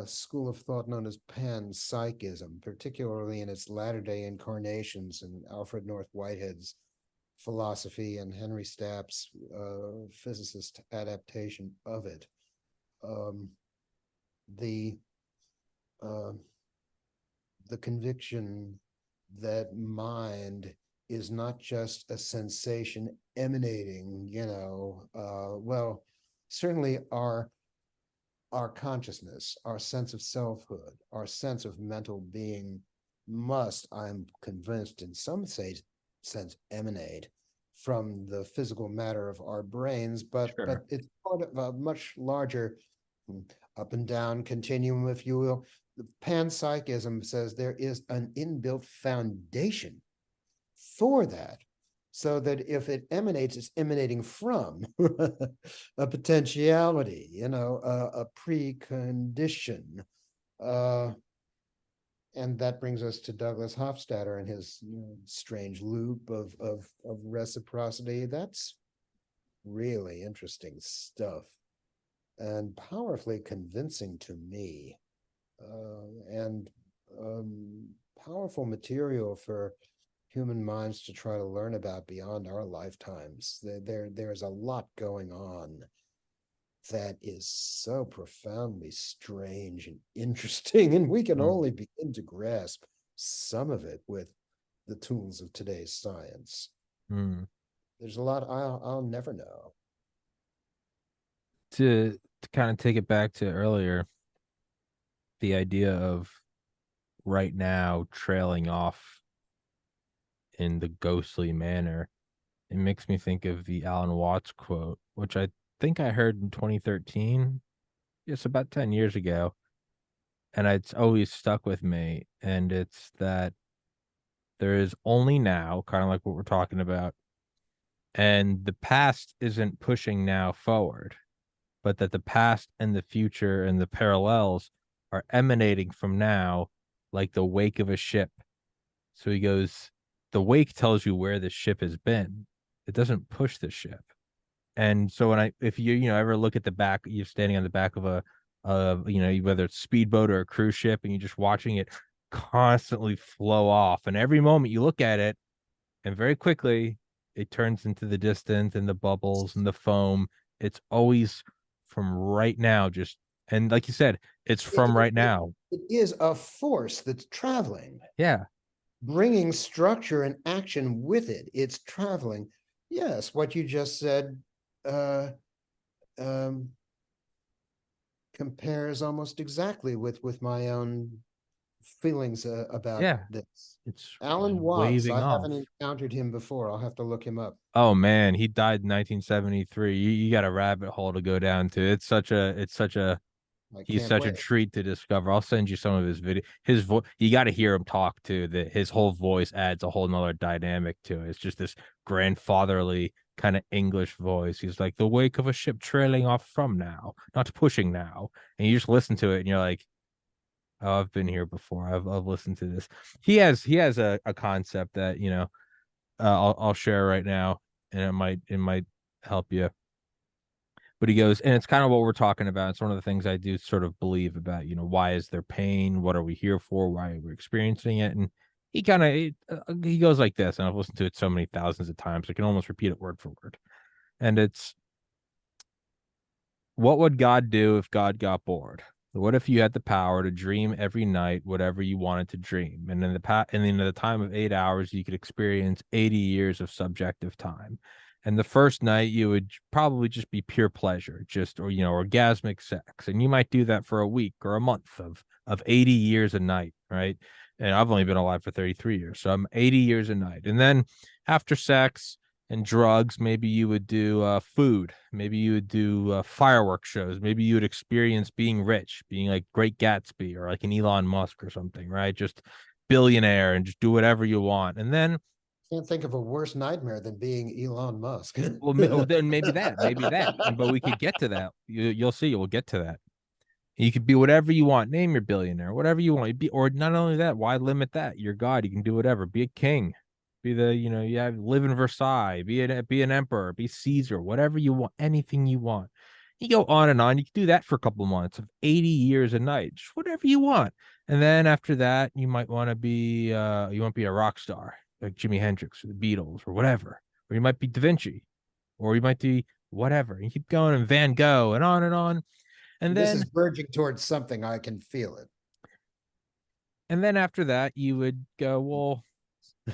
school of thought known as panpsychism, particularly in its latter-day incarnations in Alfred North Whitehead's philosophy and Henry Stapp's physicist adaptation of it. Um, the uh, the conviction that mind is not just a sensation emanating, well, certainly our consciousness, our sense of selfhood, our sense of mental being must, I'm convinced, in some sense, emanate from the physical matter of our brains, but Sure. it's part of a much larger up and down continuum, if you will. The panpsychism says there is an inbuilt foundation for that, so that if it emanates, it's emanating from a potentiality, a precondition. Uh, and that brings us to Douglas Hofstadter and his strange loop of reciprocity. That's really interesting stuff and powerfully convincing to me, and powerful material for human minds to try to learn about beyond our lifetimes. There's a lot going on that is so profoundly strange and interesting, and we can Mm. only begin to grasp some of it with the tools of today's science. Mm. There's a lot I'll never know. To kind of take it back to earlier, the idea of right now trailing off in the ghostly manner, it makes me think of the Alan Watts quote, which I think I heard in 2013. It's about 10 years ago. And it's always stuck with me. And it's that there is only now, kind of like what we're talking about. And the past isn't pushing now forward, but that the past and the future and the parallels are emanating from now like the wake of a ship. So he goes, the wake tells you where the ship has been. It doesn't push the ship. And so if you ever look at the back, you're standing on the back of whether it's speedboat or a cruise ship, and you're just watching it constantly flow off. And every moment you look at it, and very quickly it turns into the distance and the bubbles and the foam. It's always from right now, just and like you said, it's from right now. It is a force that's traveling, Yeah. bringing structure and action with it. It's traveling. Yes, what you just said uh, um, compares almost exactly with my own feelings about Yeah. this. It's Alan Watts, waving I off. haven't encountered him before. I'll have to look him up. Oh man, he died in 1973. You got a rabbit hole to go down to. I He's can't such a wait. treat to discover. I'll send you some of his video. His voice, you got to hear him talk too. That his whole voice adds a whole nother dynamic to it. It's just this grandfatherly kind of English voice. He's like the wake of a ship trailing off from now, not pushing now. And you just listen to it and you're like, oh, I've been here before. I've listened to this. He has a concept that, I'll share right now, and it might help you. But he goes, and it's kind of what we're talking about. It's one of the things I do sort of believe about, why is there pain? What are we here for? Why are we experiencing it? And he goes like this, and I've listened to it so many thousands of times, I can almost repeat it word for word. And it's, what would God do if God got bored? What if you had the power to dream every night whatever you wanted to dream? And in the time of 8 hours, you could experience 80 years of subjective time. And the first night you would probably just be pure pleasure, orgasmic sex. And you might do that for a week or a month of 80 years a night, right? And I've only been alive for 33 years. So I'm 80 years a night. And then after sex, and drugs, maybe you would do food, maybe you would do fireworks shows, maybe you would experience being rich, being like Great Gatsby or like an Elon Musk or something, right? Just billionaire and just do whatever you want. And then, Can't think of a worse nightmare than being Elon Musk. then maybe that, but we could get to that. You'll see, we'll get to that. You could be whatever you want. Name your billionaire, whatever you want. Or not only that, why limit that? You're God. You can do whatever. Be a king. Be live in Versailles. Be an emperor. Be Caesar. Whatever you want. Anything you want. You go on and on. You can do that for a couple months of 80 years a night. Just whatever you want. And then after that, you might want to be a rock star like Jimi Hendrix or the Beatles or whatever. Or you might be Da Vinci. Or you might be whatever. And you keep going and Van Gogh and on and on. And This then is verging towards something. I can feel And then after that, you would go, well,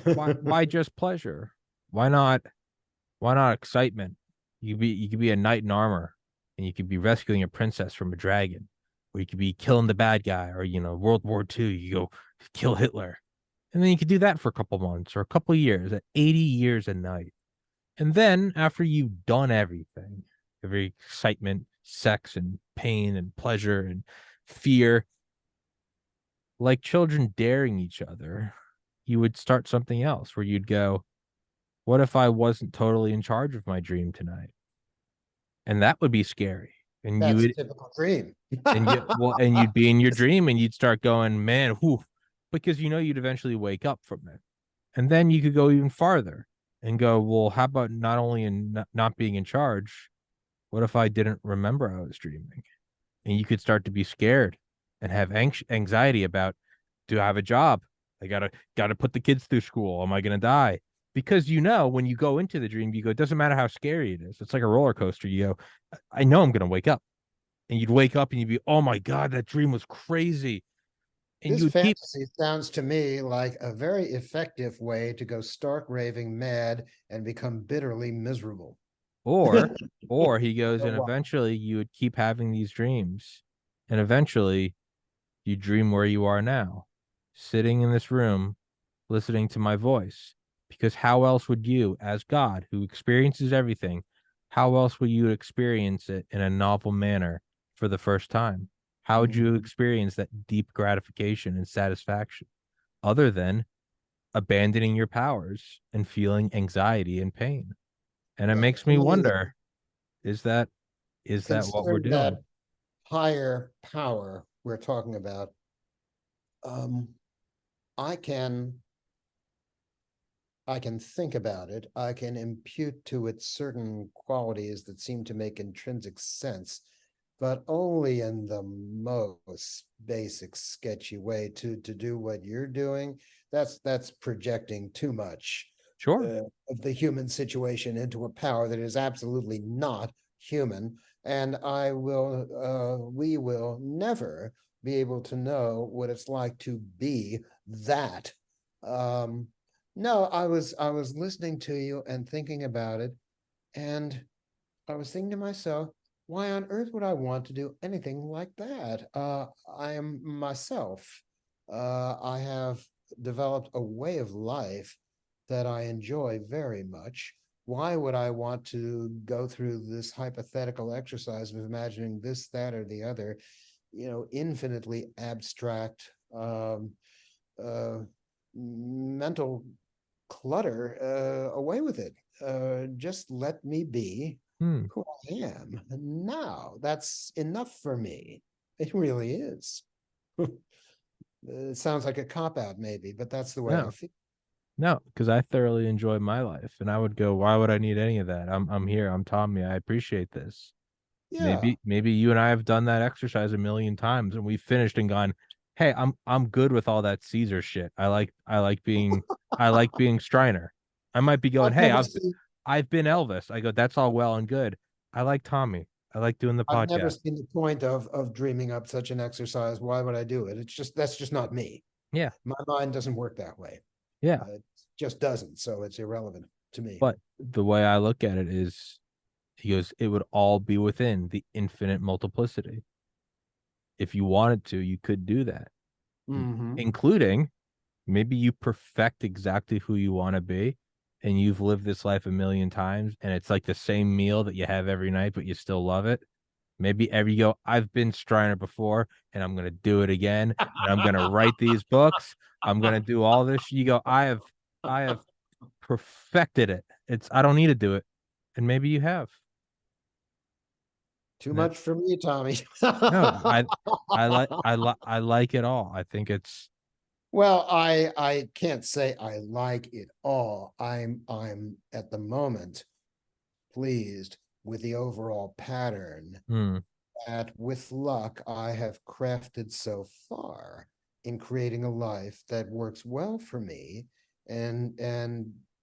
it. why just pleasure? Why not? Why not excitement? You could be a knight in armor, and you could be rescuing a princess from a dragon, or you could be killing the bad guy, or World War II, you go kill Hitler, and then you could do that for a couple months or a couple years at 80 years a night, and then after you've done everything, every excitement, sex, and pain, and pleasure, and fear, like children daring each other, you would start something else where you'd go, what if I wasn't totally in charge of my dream tonight? And that would be scary. And you That's a would, typical dream. and you'd be in your dream and you'd start going, man, whew, because you'd eventually wake up from it. And then you could go even farther and go, well, how about not only in not being in charge? What if I didn't remember I was dreaming? And you could start to be scared and have anxiety about, do I have a job? I gotta put the kids through school. Am I gonna die? Because when you go into the dream, you go, it doesn't matter how scary it is. It's like a roller coaster. You go, I know I'm gonna wake up. And you'd wake up and you'd be, oh my God, that dream was crazy. And you This would keep fantasy sounds to me like a very effective way to go stark raving mad and become bitterly miserable. or or he goes, So and what? eventually you would keep having these dreams. And eventually you dream where you are now, sitting in this room, listening to my voice. Because how else would you, as God, who experiences everything, how else would you experience it in a novel manner for the first time? How would you Mhm. experience that deep gratification and satisfaction other than abandoning your powers and feeling anxiety and pain? And it Well, makes to me me, wonder, is that what we're consider doing? that higher power we're talking about. Um, I can I can think about it. I can impute to it certain qualities that seem to make intrinsic sense, but only in the most basic, sketchy way. To do what you're doing, that's projecting too much Sure. of the human situation into a power that is absolutely not human. And we will never be able to know what it's like to be that. Um, no, I was listening to you and thinking about it, and I was thinking to myself, why on earth would I want to do anything like that? I am myself. I have developed a way of life that I enjoy very much. Why would I want to go through this hypothetical exercise of imagining this, that, or the other, infinitely abstract uh, mental clutter away with it. Just let me be Hmm. who I am now. That's enough for me. It really is. It sounds like a cop out, maybe, but that's the way I No, feel. no, because I thoroughly enjoy my life, and I would go, why would I need any of that? I'm here. I'm Tommy. I appreciate this. Yeah, Maybe you and I have done that exercise a million times, and we've finished and gone, hey, I'm good with all that Caesar shit. I like being Striner. I might be going, I've hey, never seen I've been Elvis. I go, that's all well and good. I like Tommy. I like doing the I've never podcast. seen the point of dreaming up such an exercise. Why would I do it? It's just that's just not me. Yeah, My mind doesn't work that way. yeah. It just doesn't. So it's irrelevant to me. But the way I look at it is, he goes, it would all be within the infinite multiplicity. If you wanted to, you could do that, Hmm. including maybe you perfect exactly who you want to be, and you've lived this life a million times, and it's like the same meal that you have every night, but you still love it. Maybe every go, I've been Striner before, and I'm gonna do it again, and I'm gonna write these books. I'm gonna do all this. You go, I have perfected it. It's I don't need to do it, and maybe you have. Too And that much for me, Tommy. no, I like it all. I think it's Well, I can't say I like it all. I'm at the moment pleased with the overall pattern hmm, that with luck I have crafted so far in creating a life that works well for me and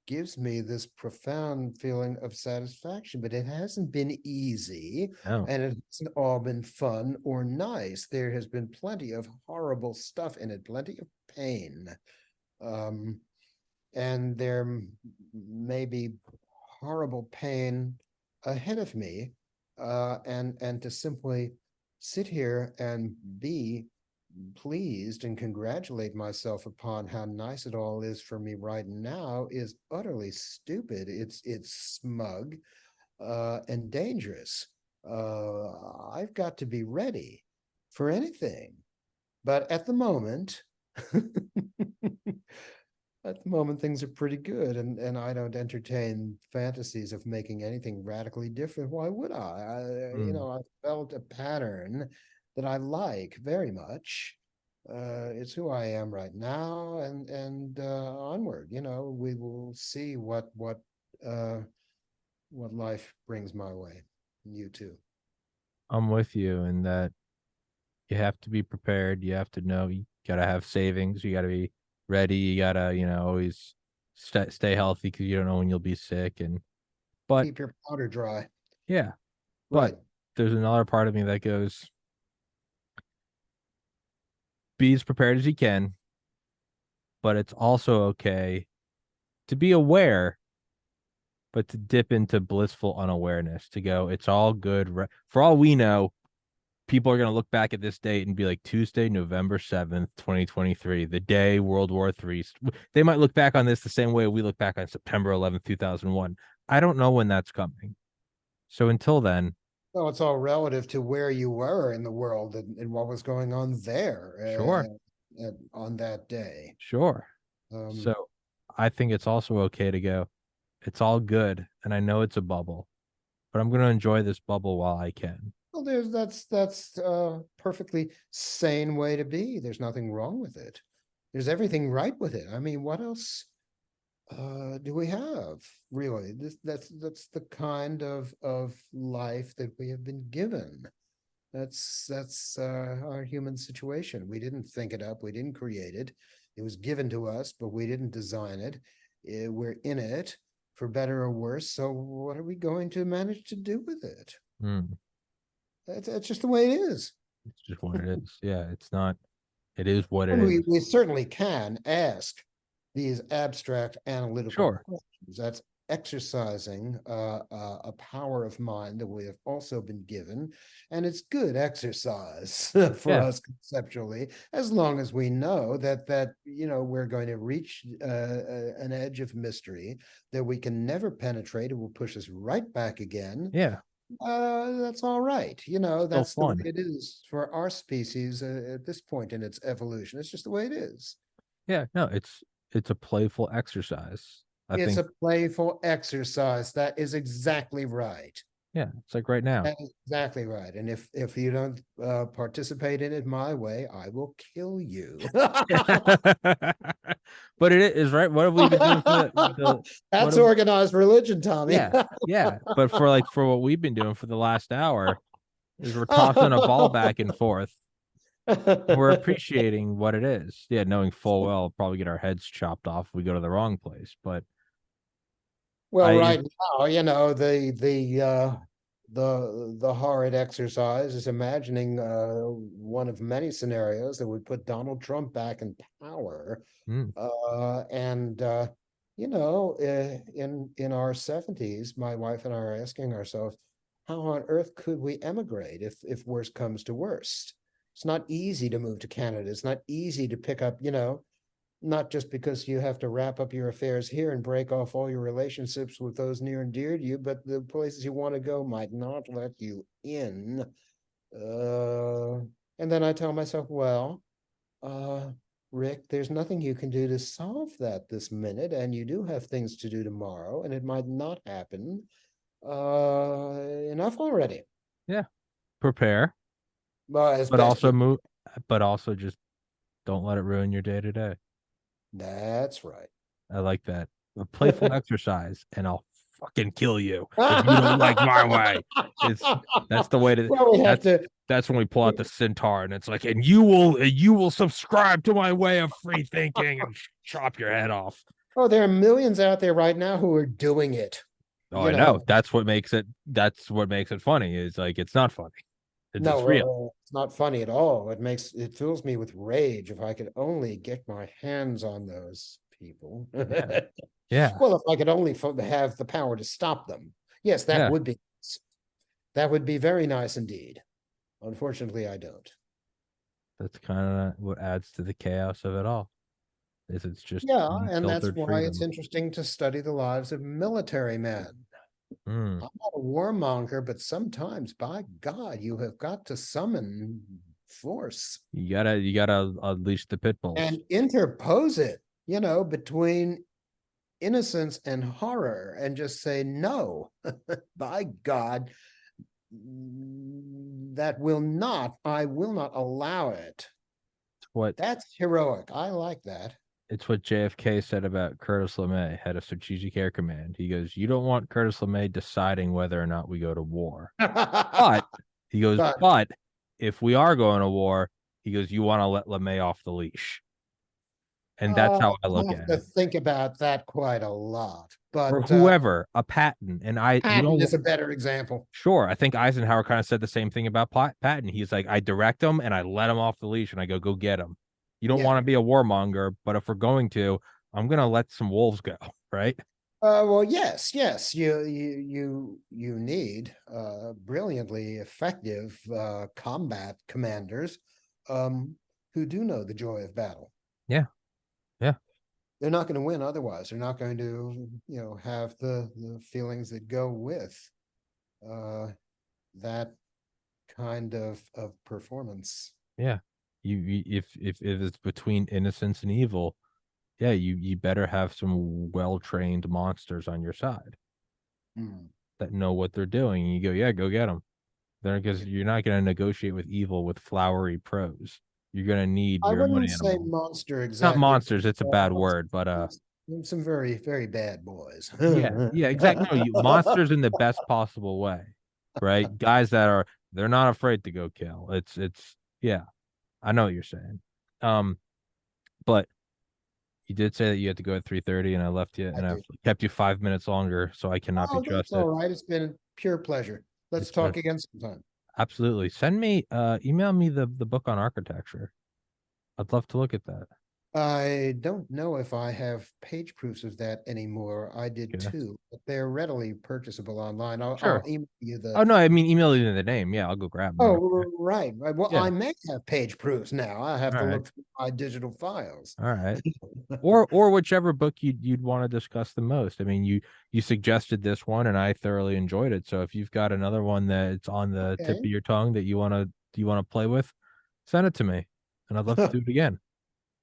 gives me this profound feeling of satisfaction. But it hasn't been easy, no. and it hasn't all been fun or nice. There has been plenty of horrible stuff in it, plenty of pain. Um, and there may be horrible pain ahead of me, and to simply sit here and be pleased and congratulate myself upon how nice it all is for me right now is utterly stupid. It's smug and dangerous. I've got to be ready for anything, but at the moment at the moment things are pretty good, and I don't entertain fantasies of making anything radically different. Why would Hmm. I've felt a pattern that I like very much. It's who I am right now, and onward. We will see uh what life brings my way. You too. I'm with you in that you have to be prepared. You have to know you gotta have savings. You gotta be ready. You gotta, always stay healthy because you don't know when you'll be sick. But Keep your powder dry. yeah, but Right. there's another part of me that goes, be as prepared as you can, but it's also okay to be aware, but to dip into blissful unawareness, to go, it's all good. For all we know, people are going to look back at this date and be like, Tuesday, November 7th, 2023, the day World War III. They might look back on this the same way we look back on September 11th, 2001. I don't know when that's coming. So until then, Well, it's all relative to where you were in the world and what was going on there sure, on that day. sure. Um, So I think it's also okay to go, it's all good. And I know it's a bubble, but I'm going to enjoy this bubble while I can. well, that's a perfectly sane way to be. There's nothing wrong with it. There's everything right with it. I mean, what else do we have really? That's the kind of life that we have been given. That's our human situation. We didn't think it up. We didn't create it. It was given to us, but we didn't design it. We're in it for better or worse. So what are we going to manage to do with it? Mm, That's just the way it is. it's just what it is. Yeah, it's not. It is what it And is. we certainly can ask these abstract analytical Sure. questions. That's exercising a power of mind that we have also been given. And it's good exercise for Yeah. us conceptually, as long as we know that we're going to reach an edge of mystery that we can never penetrate. It will push us right back again. Yeah. That's all right. Still That's the way fun. it is for our species at this point in its evolution. It's just the way it is. Yeah. No, it's a playful exercise. I It's think. a playful exercise. That is exactly right. Yeah. It's like right now. That is exactly right. And if you don't participate in it my way, I will kill you. But it is right. What have we been doing for the what That's have organized religion, Tommy. yeah, yeah. But for what we've been doing for the last hour is we're tossing a ball back and forth. We're appreciating what it is. Yeah, knowing full well probably get our heads chopped off if we go to the wrong place. But Well, I right now, the horrid exercise is imagining one of many scenarios that would put Donald Trump back in power. mm, And in our 70s, my wife and I are asking ourselves, how on earth could we emigrate if worst comes to worst? It's not easy to move to Canada. It's not easy to pick up, not just because you have to wrap up your affairs here and break off all your relationships with those near and dear to you, but the places you want to go might not let you in. Uh, and then I tell myself, well, uh, Rick, there's nothing you can do to solve that this minute, and you do have things to do tomorrow, and it might not happen. Enough already. yeah, prepare, Well, as but best also you. move, but also just don't let it ruin your day to day. That's right. I like that. A playful exercise, and I'll fucking kill you if you don't like my way. It's that's the way to Well, we have that's to. that's when we pull out the centaur and it's like, and you will subscribe to my way of free thinking and chop your head off. Oh, there are millions out there right now who are doing it. Oh, You I know. know, That's what makes it funny. Is like it's not funny. It's real. no, it's not funny at all. It fills me with rage if I could only get my hands on those people. Yeah. Yeah. Well, if I could only have the power to stop them. Yes, Yeah. that would be very nice indeed. Unfortunately, I don't. That's kind of what adds to the chaos of it all. Is it's just Yeah, and that's unfiltered why it's freedom. interesting to study the lives of military men. Mm. I'm not a warmonger, but sometimes, by God, you have got to summon force You gotta unleash the pit bulls. and interpose it, between innocence and horror and just say, no, by God, I will not allow it. It's what That's heroic. I like that. it's what JFK said about Curtis LeMay, head of Strategic Air Command. He goes, "You don't want Curtis LeMay deciding whether or not we go to war." But he goes, But "But if we are going to war, he goes, you want to let LeMay off the leash." And that's I how I look have at to it. think about that quite a lot. Or But whoever, a Patton. And you Patton don't is a better example. sure. I think Eisenhower kind of said the same thing about Patton. He's like, I direct him and I let him off the leash and I go get him. You don't Yeah. want to be a warmonger, but if we're going to, I'm gonna let some wolves go, right? Well, yes. You need brilliantly effective combat commanders who do know the joy of battle. Yeah, yeah, They're not going to win otherwise. They're not going to, have the feelings that go with uh, that kind of performance. yeah. If it's between innocence and evil, yeah, you better have some well trained monsters on your side Mm. that know what they're doing. And you go, yeah, go get them. There, because you're not going to negotiate with evil with flowery prose. you're gonna need I your money wouldn't say animal. monster Not exactly. monsters, it's a bad word, but Some very, very bad boys. yeah, yeah, exactly. No, you monsters in the best possible way, right? Guys that are they're not afraid to go kill. It's yeah, I know what you're saying. Um, but you did say that you had to go at 3:30, and I left you, I and I've do. kept you 5 minutes longer, so I cannot be Oh, that's all trusted. right. It's been a pure pleasure. Let's It's been talk again sometime. absolutely. Send me, email me the book on architecture. I'd love to look at that. I don't know if I have page proofs of that anymore. I did Okay, too, but they're readily purchasable online. I'll sure. email you the. Oh no, I mean email you the name. Yeah, I'll go grab them. I don't care. Oh, right. Right. Well, Yeah. I may have page proofs now. I have All to right. look through my digital files. All right. Or whichever book you'd want to discuss the most. I mean, you suggested this one, and I thoroughly enjoyed it. So if you've got another one that's on the tip Okay. of your tongue that you want to play with, send it to me, and I'd love to do it again.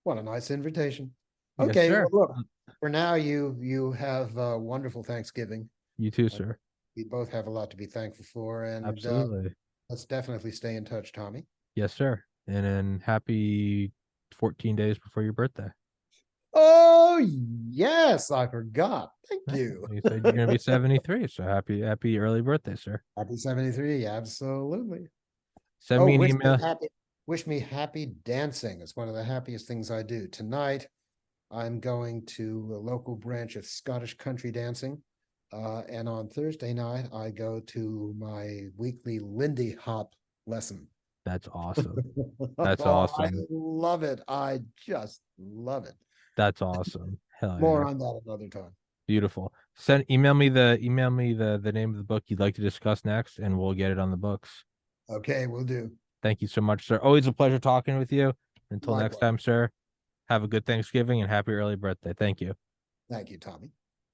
What a nice invitation. Yes, Okay, well, sir. look, for now, you have a wonderful Thanksgiving. You too, Uh, sir. We both have a lot to be thankful for, and Absolutely. let's definitely stay in touch, Tommy. Yes, sir. And then happy 14 days before your birthday. Oh, yes, I forgot. Thank Yeah, you. you said you're gonna be 73, so happy early birthday, sir. Happy 73. Absolutely. Send Oh, me an email. wish me happy dancing. It's one of the happiest things I do. Tonight, I'm going to a local branch of Scottish country dancing. And on Thursday night, I go to my weekly Lindy Hop lesson. That's awesome. That's Oh, I awesome. love it. I just love it. That's awesome. Hell More yeah. on that another time. Beautiful. Email me the name of the book you'd like to discuss next, and we'll get it on the books. Okay, we'll do. Thank you so much, sir. Always a pleasure talking with you. Until next Likewise. time, sir. Have a good Thanksgiving and happy early birthday. Thank you. Thank you, Tommy.